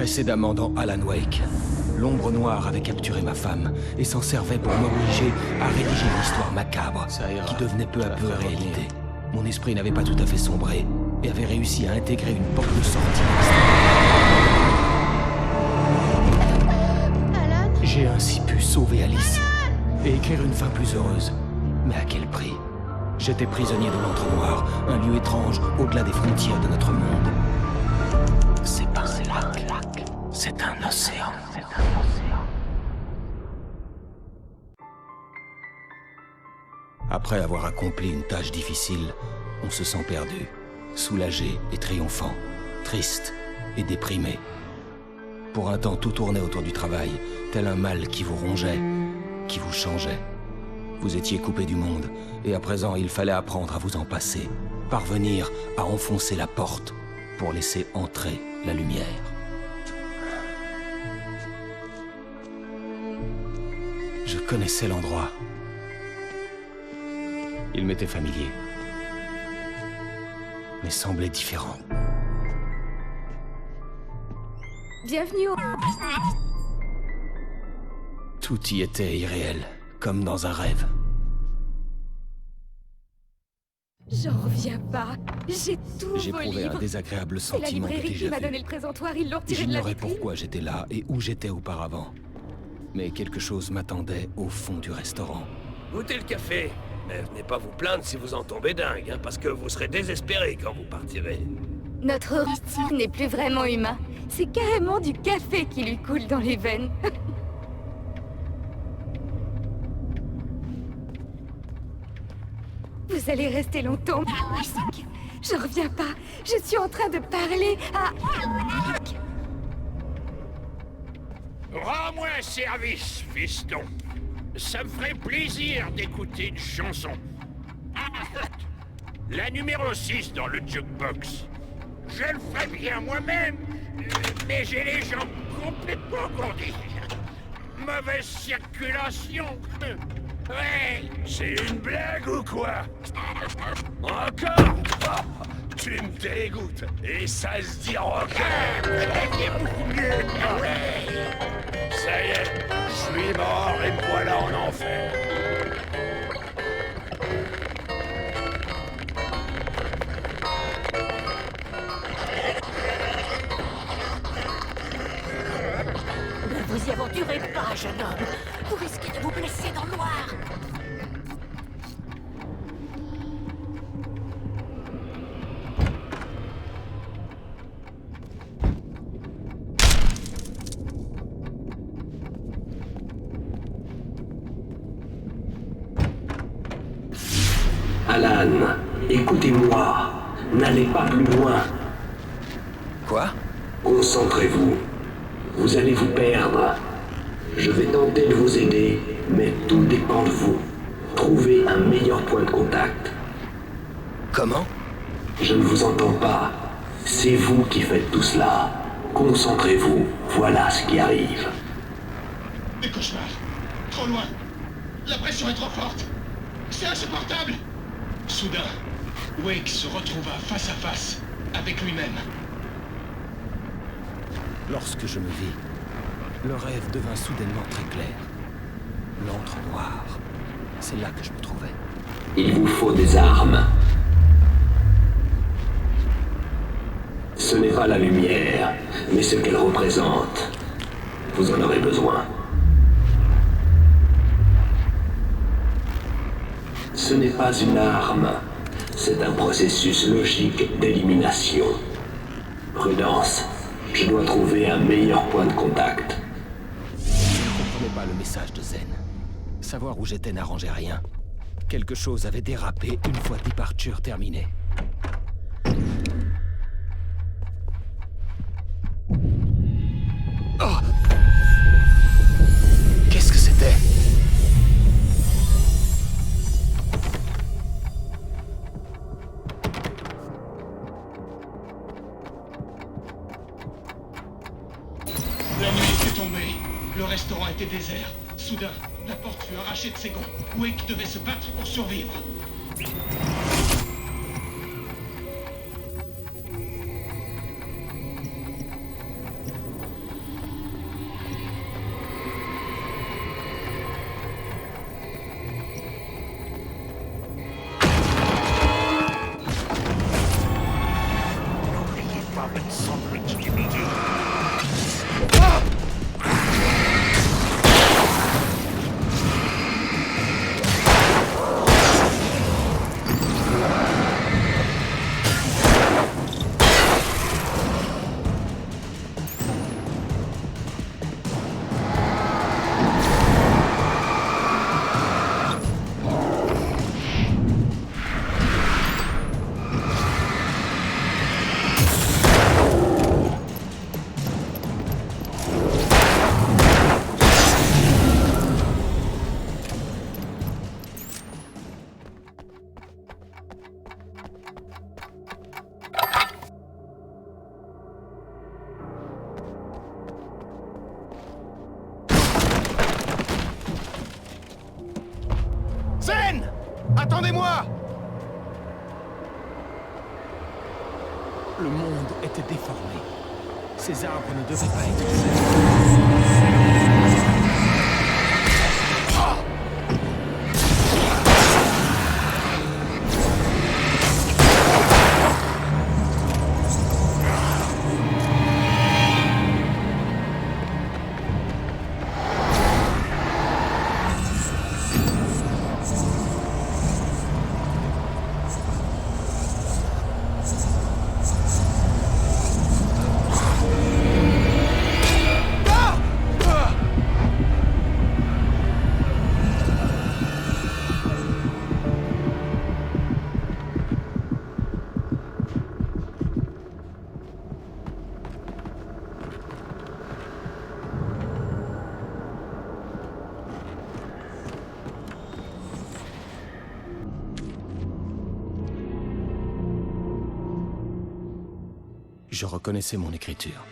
Précédemment dans Alan Wake, l'ombre noire avait capturé ma femme et s'en servait pour m'obliger à rédiger une histoire macabre qui devenait peu à peu réalité. Mon esprit n'avait pas tout à fait sombré et avait réussi à intégrer une porte de sortie. Alan? J'ai ainsi pu sauver Alice et écrire une fin plus heureuse. Mais à quel prix? J'étais prisonnier de l'entre-noir, un lieu étrange au-delà des frontières de notre monde. C'est pas un lac, c'est un océan. Après avoir accompli une tâche difficile, on se sent perdu, soulagé et triomphant, triste et déprimé. Pour un temps, tout tournait autour du travail, tel un mal qui vous rongeait, qui vous changeait. Vous étiez coupé du monde, et à présent, il fallait apprendre à vous en passer, parvenir à enfoncer la porte pour laisser entrer la lumière. Je connaissais l'endroit. Il m'était familier, mais semblait différent. Bienvenue au... Tout y était irréel, comme dans un rêve. J'en reviens pas. J'ai tous vos J'éprouvais un livres. désagréable C'est la sentiment de librairie qui déjà m'a donné vu. le présentoir, ils l'ont retiré de la J'ignorais vitrine. pourquoi j'étais là et où j'étais auparavant. Mais quelque chose m'attendait au fond du restaurant. Goûtez le café. Mais venez pas vous plaindre si vous en tombez dingue, hein, parce que vous serez désespéré quand vous partirez. Notre Horistique n'est plus vraiment humain. C'est carrément du café qui lui coule dans les veines. Vous allez rester longtemps. Je reviens pas. Je suis en train de parler à... Rends-moi un service, fiston. Ça me ferait plaisir d'écouter une chanson. La numéro 6 dans le jukebox. Je le ferais bien moi-même, mais j'ai les jambes complètement gourdies. Mauvaise circulation. Ouais, c'est une blague ou quoi? Encore? Ah, tu me dégoûtes, et ça se dit encore. Ça y est, je suis mort et me voilà en enfer. Ne vous y aventurez pas, jeune homme. Vous risquez de vous blesser dans le noir. Alan, écoutez-moi. N'allez pas plus loin. Quoi? Concentrez-vous. Vous allez vous perdre. Je vais tenter de vous aider, mais tout dépend de vous. Trouvez un meilleur point de contact. Comment? Je ne vous entends pas. C'est vous qui faites tout cela. Concentrez-vous. Voilà ce qui arrive. Des cauchemars. Trop loin. La pression est trop forte. C'est insupportable. Soudain, Wake se retrouva face à face avec lui-même. Lorsque je me vis, le rêve devint soudainement très clair. L'entre-noir. C'est là que je me trouvais. Il vous faut des armes. Ce n'est pas la lumière, mais ce qu'elle représente. Vous en aurez besoin. Ce n'est pas une arme, c'est un processus logique d'élimination. Prudence, je dois trouver un meilleur point de contact. Je ne comprenais pas le message de Zen. Savoir où j'étais n'arrangeait rien. Quelque chose avait dérapé une fois Departure terminée. Oh! Qu'est-ce que c'était? La nuit était tombée. Le restaurant était désert. Soudain, la porte fut arrachée de ses gonds. Wake devait se battre pour survivre. avec sandwich du midi. Zen! Attendez-moi! Le monde était déformé. Ces arbres ne devaient pas être... Je reconnaissais mon écriture,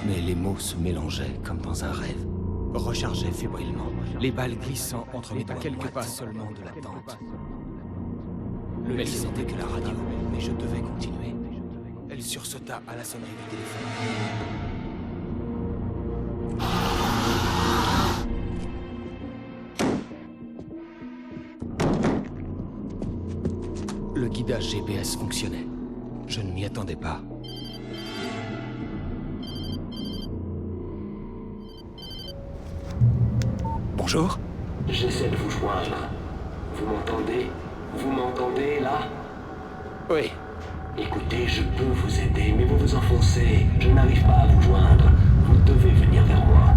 mais les mots se mélangeaient comme dans un rêve. Rechargeaient fébrilement, les balles glissant entre mes doigts quelques pas seulement de la tente. Le mec n'était que la radio, mais je devais continuer. Elle sursauta à la sonnerie du téléphone. Le guidage GPS fonctionnait. Je ne m'y attendais pas. Bonjour. J'essaie de vous joindre. Vous m'entendez? Vous m'entendez, là? Oui. Écoutez, je peux vous aider, mais vous vous enfoncez. Je n'arrive pas à vous joindre. Vous devez venir vers moi.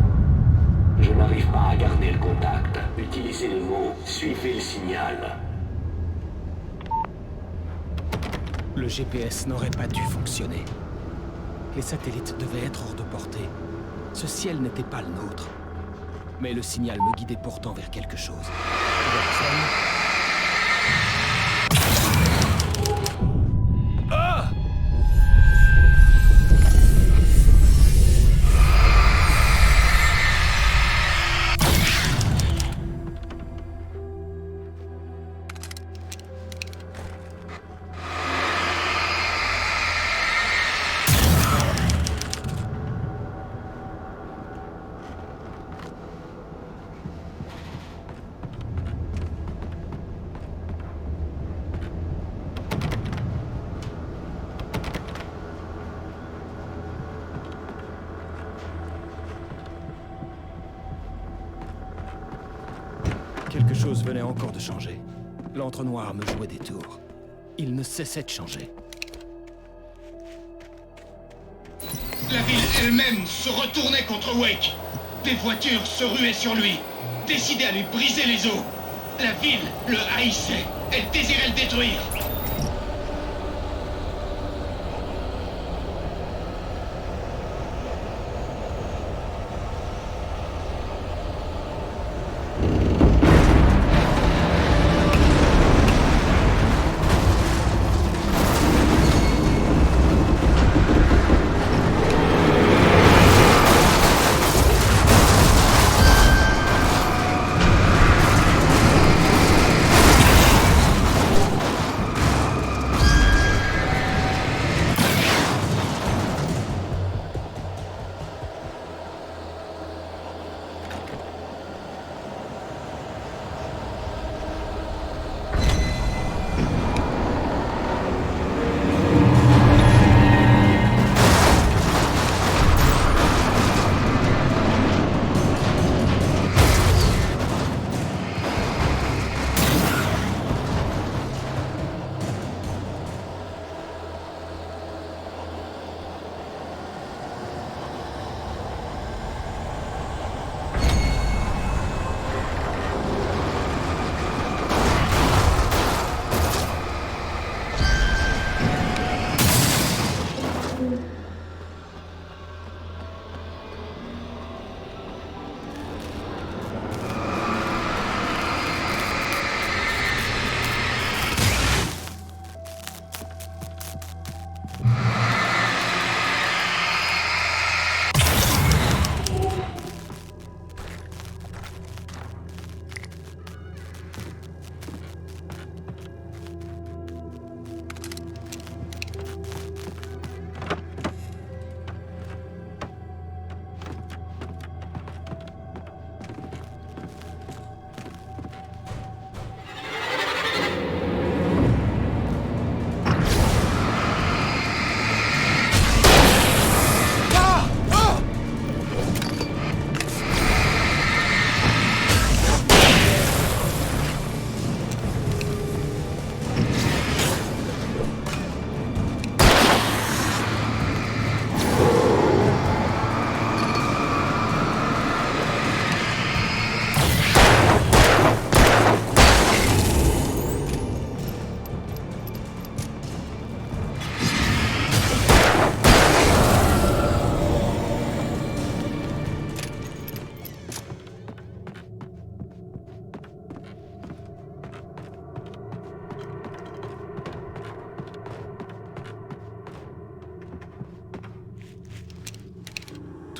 Je n'arrive pas à garder le contact. Utilisez les mots. Suivez le signal. Le GPS n'aurait pas dû fonctionner. Les satellites devaient être hors de portée. Ce ciel n'était pas le nôtre. Mais le signal me guidait pourtant vers quelque chose. Ah! Quelque chose venait encore de changer. L'entre-noir me jouait des tours. Il ne cessait de changer. La ville elle-même se retournait contre Wake. Des voitures se ruaient sur lui, décidées à lui briser les os. La ville le haïssait. Elle désirait le détruire.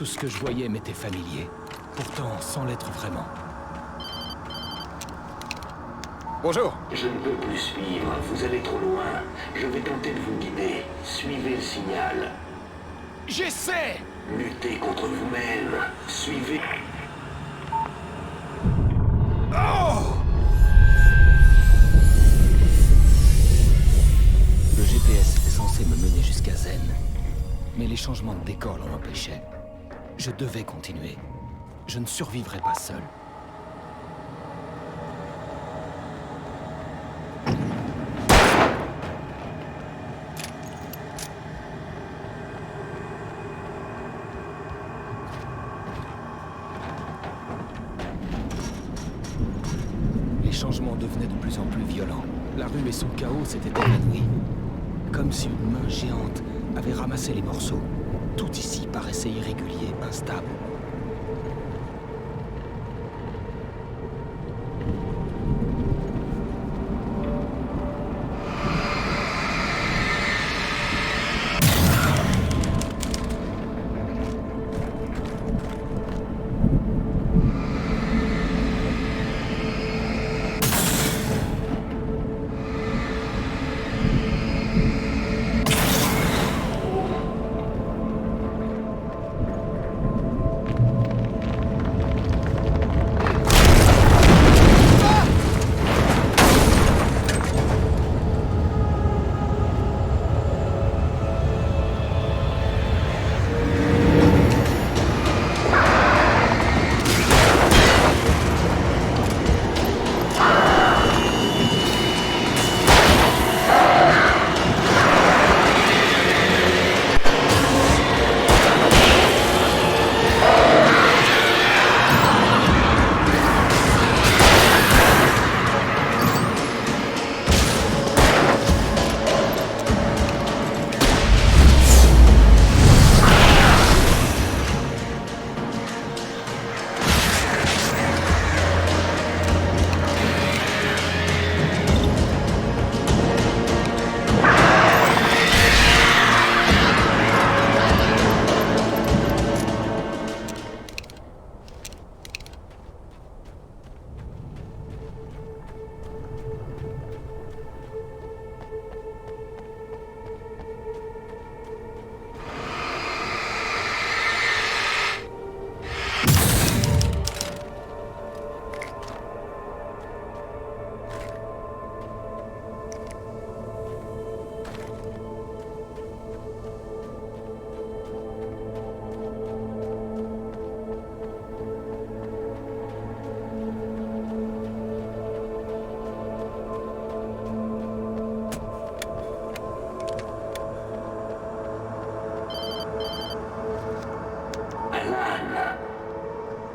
Tout ce que je voyais m'était familier, pourtant sans l'être vraiment. Bonjour. Je ne peux plus suivre, vous allez trop loin. Je vais tenter de vous guider. Suivez le signal. J'essaie. Luttez contre vous-même. Suivez... Le GPS était censé me mener jusqu'à Zen. Mais les changements de décor l'en empêchaient. Je devais continuer. Je ne survivrais pas seul. Les changements devenaient de plus en plus violents. La rue et son chaos s'étaient évanouis. Comme si une main géante avait ramassé les morceaux. Tout ici paraissait irrégulier, instable.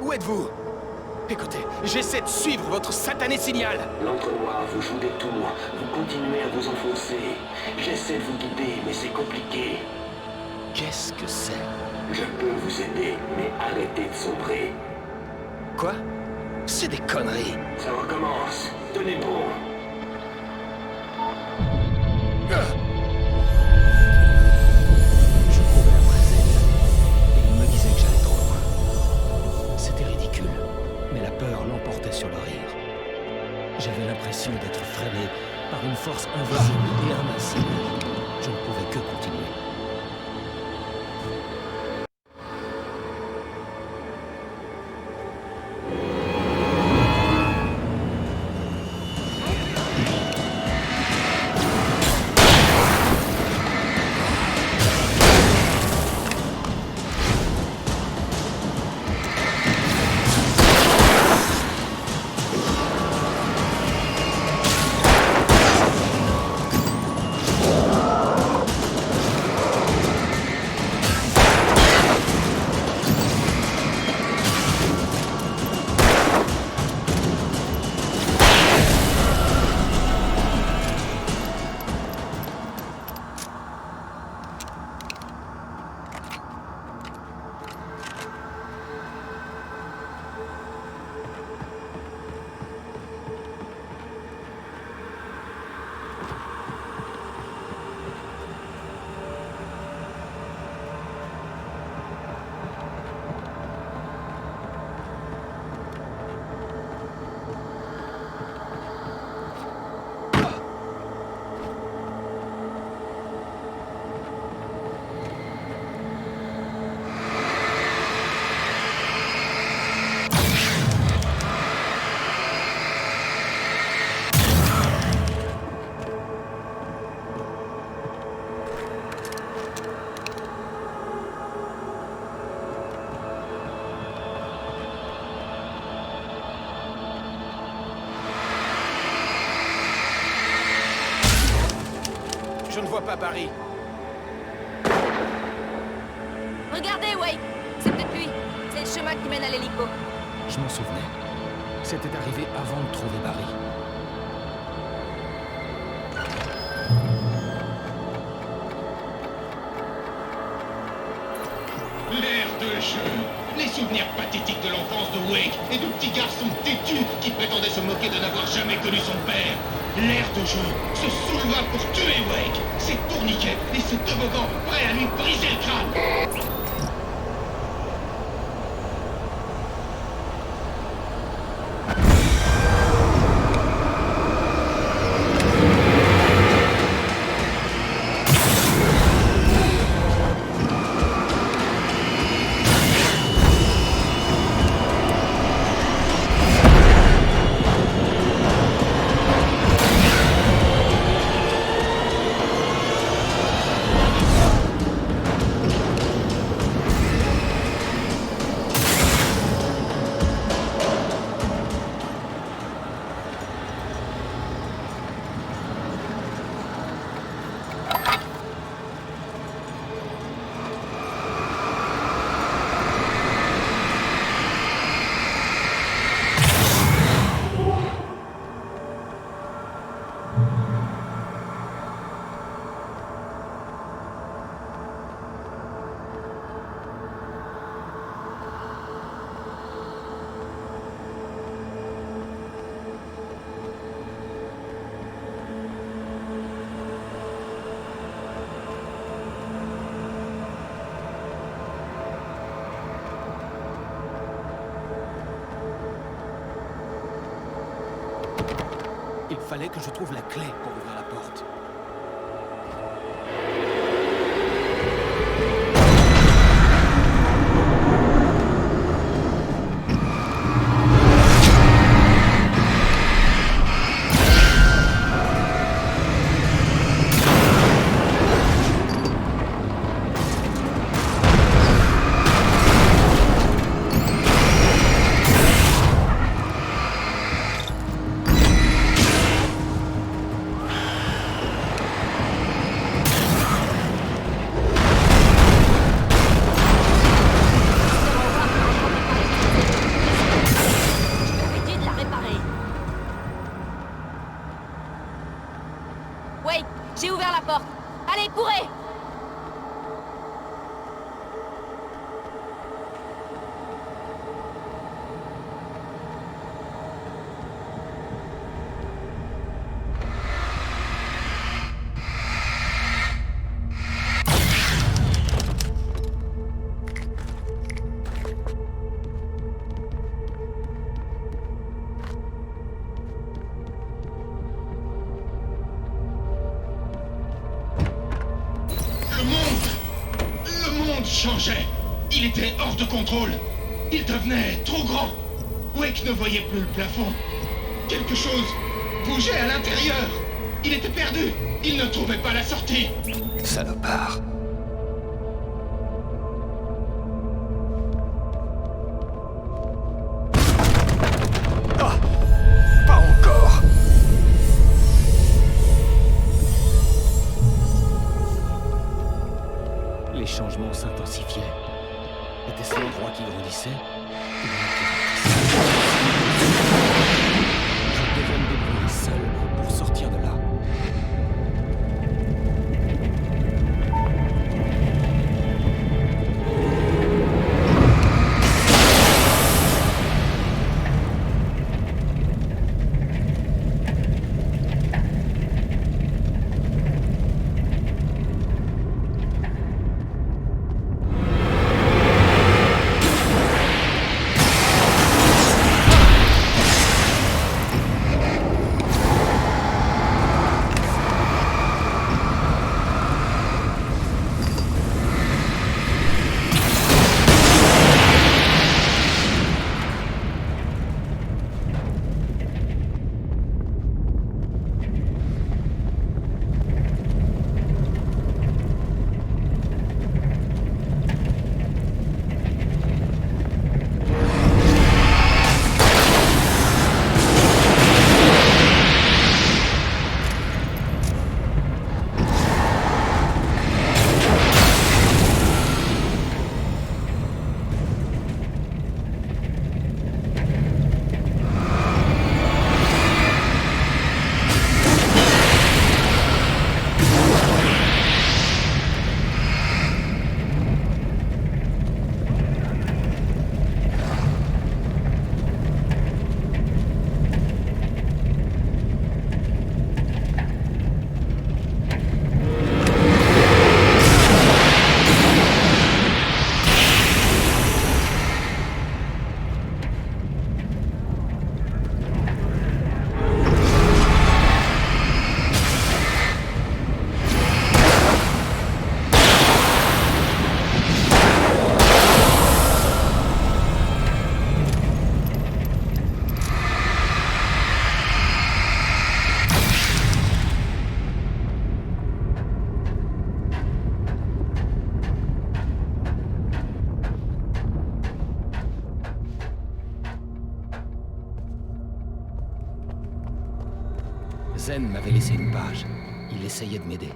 Où êtes-vous? Écoutez, j'essaie de suivre votre satané signal. L'entonnoir vous joue des tours. Vous continuez à vous enfoncer. J'essaie de vous guider, mais c'est compliqué. Qu'est-ce que c'est? Je peux vous aider, mais arrêtez de sombrer. Quoi? C'est des conneries. Ça recommence. Tenez bon. Je courais après Zen, et il me disait que j'allais trop loin. C'était ridicule, mais la peur l'emportait sur le rire. J'avais l'impression d'être freiné par une force invisible et invincible. Je ne pouvais que continuer. pas Barry. Regardez, Wake! C'est peut-être lui. C'est le chemin qui mène à l'hélico. Je m'en souvenais. C'était arrivé avant de trouver Barry. L'air de jeu. Les souvenirs pathétiques de l'enfance de Wake et du petit garçon têtu qui prétendait se moquer de n'avoir jamais connu son père. L'air de jeu se souleva pour tuer Wake. Ses tourniquets et ses toboggans prêts à lui briser le crâne. Il fallait que je trouve la clé pour ouvrir la porte. Wake, j'ai ouvert la porte. Allez, courez! Le monde changeait. Il était hors de contrôle. Il devenait trop grand. Wake ne voyait plus le plafond. Quelque chose bougeait à l'intérieur. Il était perdu. Il ne trouvait pas la sortie. Salopard. Ah! Pas encore! Les changements s'intensifiaient. Était-ce l'endroit qui grandissait? Ou bien qui rapetissait? Je devais me débrouiller seul pour sortir de là. Zen m'avait laissé une page. Il essayait de m'aider.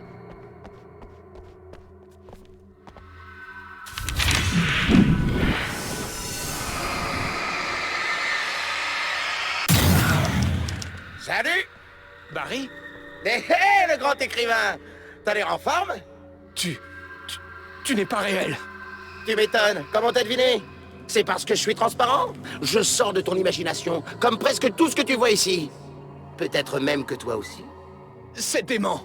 Salut! Barry? Hé hé, le grand écrivain! T'as l'air en forme? Tu n'es pas réel. Tu m'étonnes. Comment t'as deviné? C'est parce que je suis transparent? Je sors de ton imagination, comme presque tout ce que tu vois ici. Peut-être même que toi aussi. C'est dément.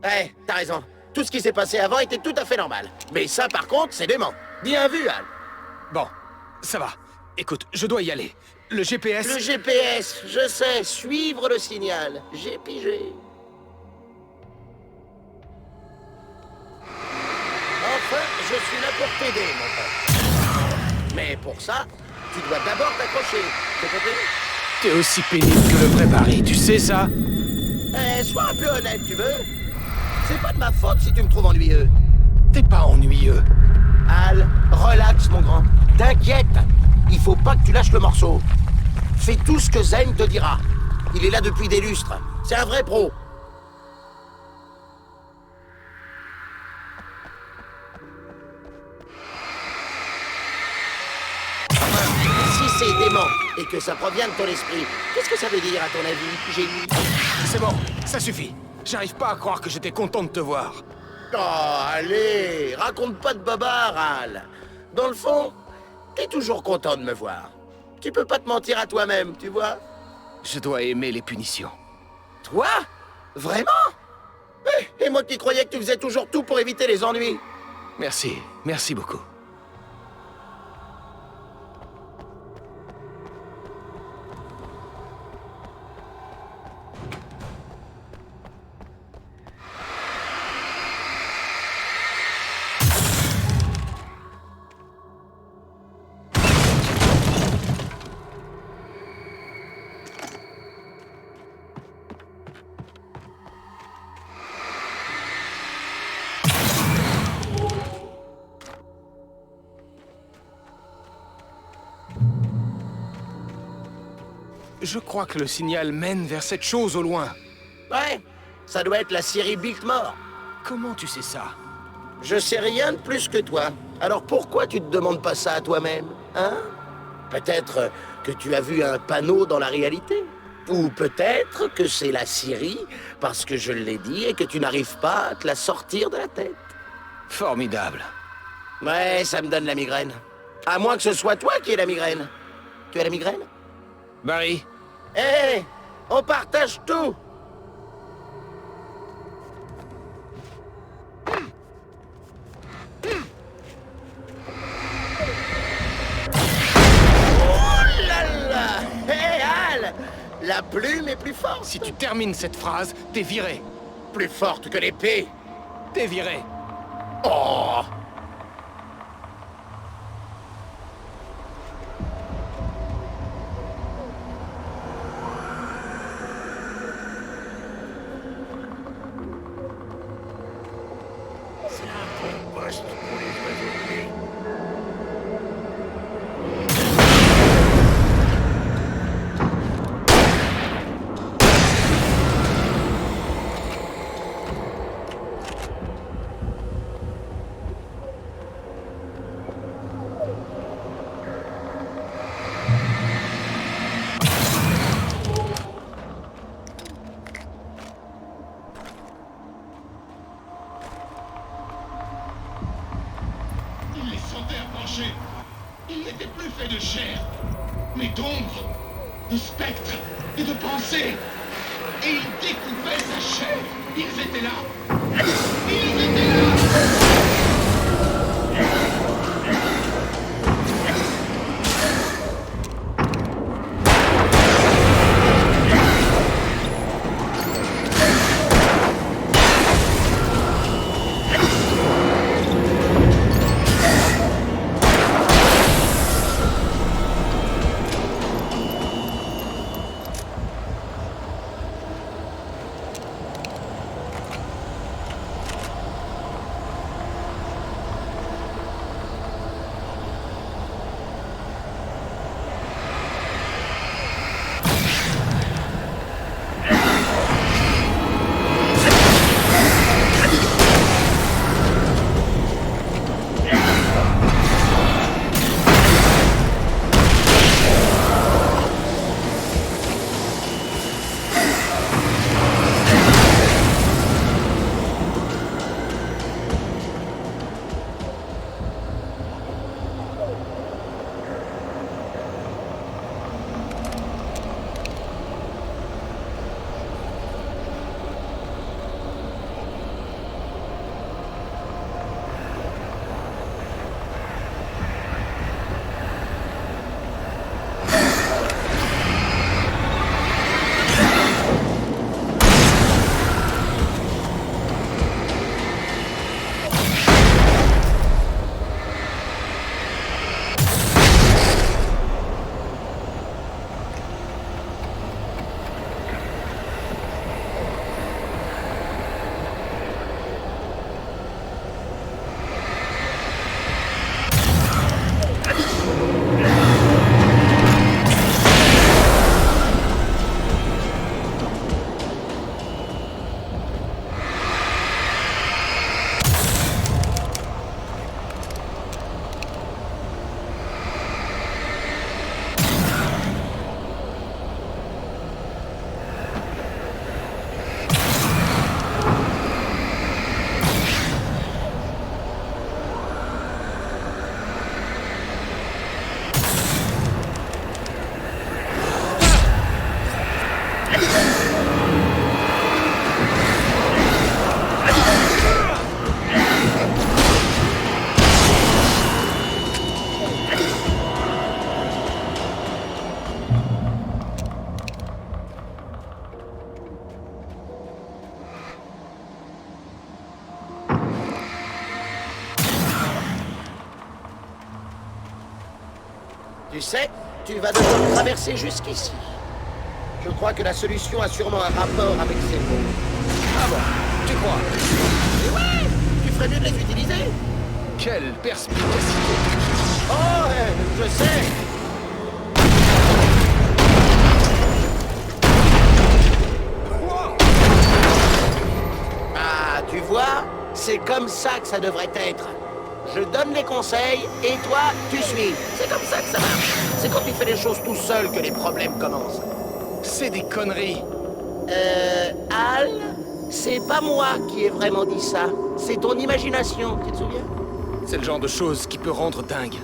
Ouais, t'as raison. Tout ce qui s'est passé avant était tout à fait normal. Mais ça, par contre, c'est dément. Bien vu, Al. Bon, ça va. Écoute, je dois y aller. Le GPS... Le GPS, je sais, suivre le signal. J'ai pigé. Enfin, je suis là pour t'aider, mon pote. Mais pour ça, tu dois d'abord t'accrocher. T'as compris? T'es aussi pénible que le vrai Barry, tu sais ça? Eh, sois un peu honnête, tu veux? C'est pas de ma faute si tu me trouves ennuyeux. T'es pas ennuyeux. Al, relax, mon grand. T'inquiète. Il faut pas que tu lâches le morceau. Fais tout ce que Zen te dira. Il est là depuis des lustres. C'est un vrai pro. Si c'est dément et que ça provient de ton esprit, qu'est-ce que ça veut dire à ton avis, génie? C'est bon, ça suffit. J'arrive pas à croire que j'étais content de te voir. Oh, allez, raconte pas de bobard, Al. Dans le fond, t'es toujours content de me voir. Tu peux pas te mentir à toi-même, tu vois? Je dois aimer les punitions. Toi? Vraiment? Et moi qui croyais que tu faisais toujours tout pour éviter les ennuis. Merci beaucoup. Je crois que le signal mène vers cette chose au loin. Ouais, ça doit être la Syrie Biltmore. Comment tu sais ça? Je sais rien de plus que toi. Alors pourquoi tu te demandes pas ça à toi-même, hein? Peut-être que tu as vu un panneau dans la réalité. Ou peut-être que c'est la Syrie, parce que je l'ai dit, et que tu n'arrives pas à te la sortir de la tête. Formidable. Ouais, ça me donne la migraine. À moins que ce soit toi qui aies la migraine. Tu as la migraine? Barry? Hé, on partage tout. Oh là là! Hé, Al! La plume est plus forte. Si tu termines cette phrase, t'es viré. Plus forte que l'épée. T'es viré. Oh! C'est un bon poste pour les oiseaux de nuit. Il les sentait approcher. Ils n'étaient plus faits de chair, mais d'ombre, de spectres et de pensées. Et ils découpaient sa chair. Ils étaient là. Ils étaient là. Tu sais, tu vas devoir traverser jusqu'ici. Je crois que la solution a sûrement un rapport avec ces mots. Ah bon, tu crois? Et ouais, tu ferais mieux de les utiliser. Quelle perspicacité! Oh, je sais. Ah, tu vois, c'est comme ça que ça devrait être. Je donne les conseils et toi, tu suis. C'est comme ça que ça marche. C'est quand tu fais les choses tout seul que les problèmes commencent. C'est des conneries! Al, c'est pas moi qui ai vraiment dit ça. C'est ton imagination, tu te souviens? C'est le genre de chose qui peut rendre dingue.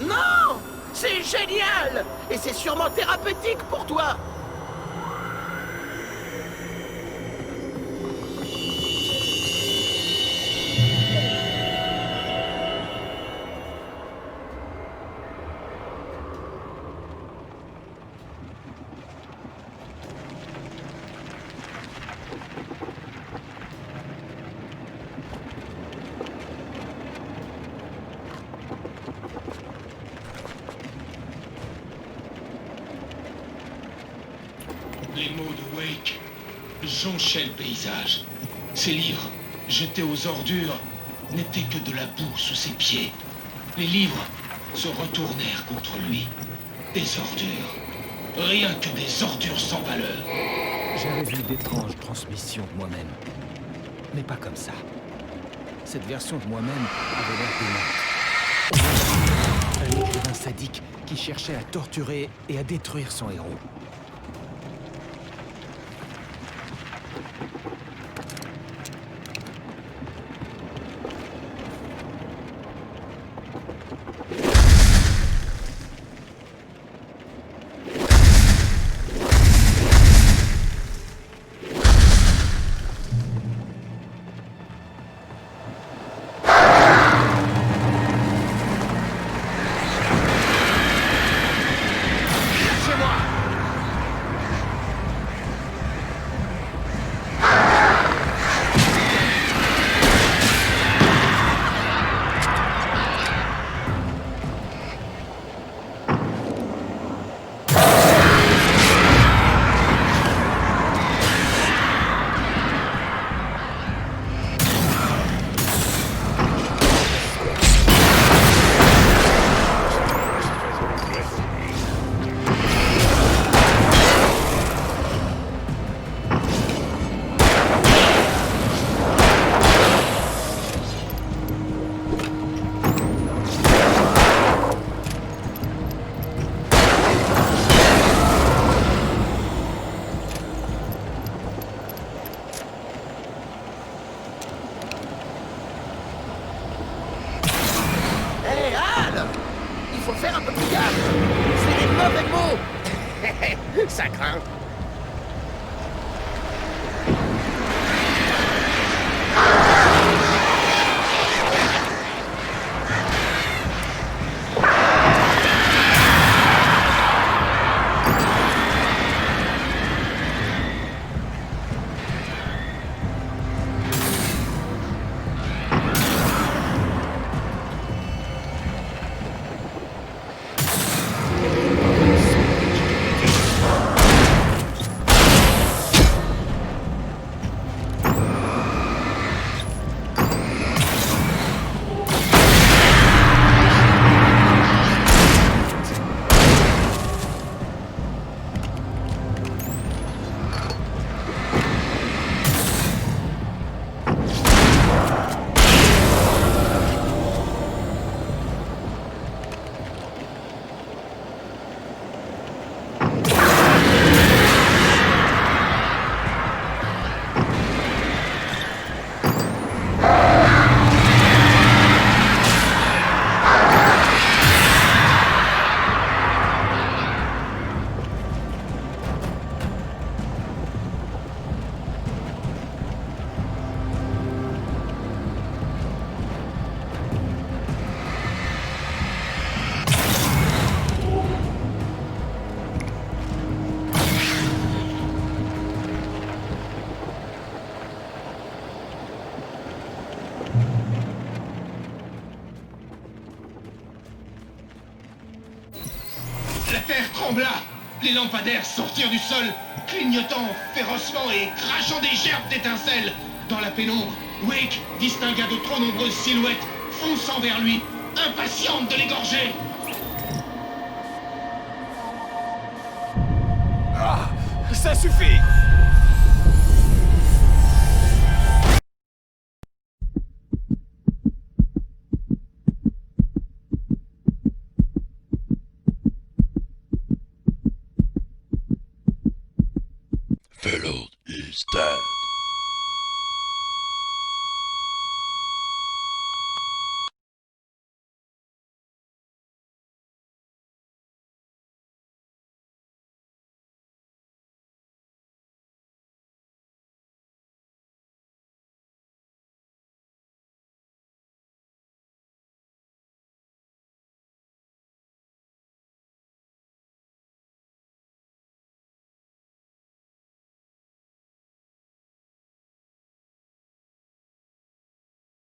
Non! C'est génial! Et c'est sûrement thérapeutique pour toi! Les mots de Wake jonchaient le paysage. Ses livres, jetés aux ordures, n'étaient que de la boue sous ses pieds. Les livres se retournèrent contre lui. Des ordures. Rien que des ordures sans valeur. J'avais vu d'étranges transmissions de moi-même. Mais pas comme ça. Cette version de moi-même avait l'air démente. Un écrivain sadique qui cherchait à torturer et à détruire son héros. Faire un peu plus gaffe. C'est des mauvais mots. Ça craint. La terre trembla. Les lampadaires sortirent du sol, clignotant férocement et crachant des gerbes d'étincelles. Dans la pénombre, Wake distingua de trop nombreuses silhouettes fonçant vers lui, impatientes de l'égorger. Ah, ça suffit! Fellow is dead.